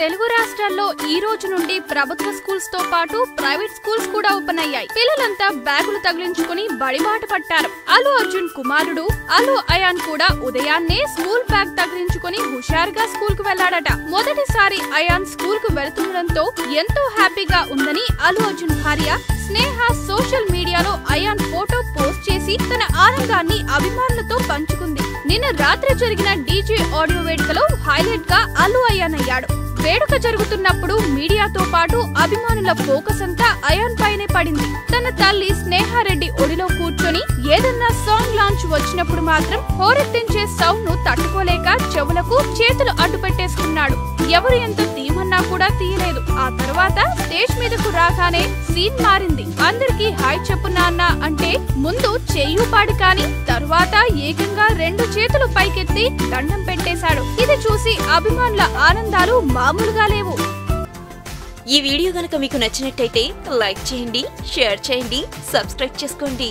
తెలుగు రాష్ట్రాల్లో ఈ రోజు నుండి ప్రభుత్వ స్కూల్స్ తో పాటు ప్రైవేట్ స్కూల్స్ కూడా ఓపెన్ అయ్యాయి. పిల్లలంతా బ్యాగులు తగిలించుకుని బడిబాట పట్టారు. అల్లు అర్జున్ కుమారుడు అల్లు అయాన్ కూడా ఉదయాన్నే స్కూల్ బ్యాగ్ తగిలించుకుని హుషారుగా స్కూల్ కు వెళ్లాడట. మొదటిసారి అయాన్ స్కూల్ కు వెళ్తుండటంతో ఎంతో హ్యాపీగా ఉందని అల్లు అర్జున్ భార్య స్నేహ సోషల్ మీడియాలో అయాన్ ఫోటో పోస్ట్ చేసి తన ఆనందాన్ని అభిమానులతో పంచుకుంది. నిన్న రాత్రి జరిగిన డీజే ఆడియో వేడుకలో హైలైట్ గా అల్లు అయాన్ అయ్యాడు. వేడుక జరుగుతున్నప్పుడు మీడియాతో పాటు అభిమానుల ఫోకస్ అంతా అయాన్ పైనే పడింది. తన తల్లి స్నేహారెడ్డి ఒడిలో కూర్చొని ఏదన్నా సాంగ్ లాంచ్ వచ్చినప్పుడు మాత్రం హోరెత్తించే సౌండ్ ను తట్టుకోలేక చెవులకు చేతులు అడ్డు పెట్టేసుకున్నాడు. ఎవరు ఎంత తీయమన్నా కూడా తీయలేదు. ఆ తర్వాత స్టేజ్ మీదకు రాగానే సీన్ మారింది. అందరికి హాయ్ చెప్పు నాన్న అంటే ముందు చెయ్యూపాడు కానీ తరువాత ఏకంగా 2 చేతులు పైకెత్తి దండం పెట్టేశాడు. ఇది చూసి అభిమానుల ఆనందాలు మామూలుగా లేవు. ఈ వీడియో గనుక మీకు నచ్చినట్టయితే లైక్ చేయండి, షేర్ చేయండి, సబ్స్క్రైబ్ చేసుకోండి.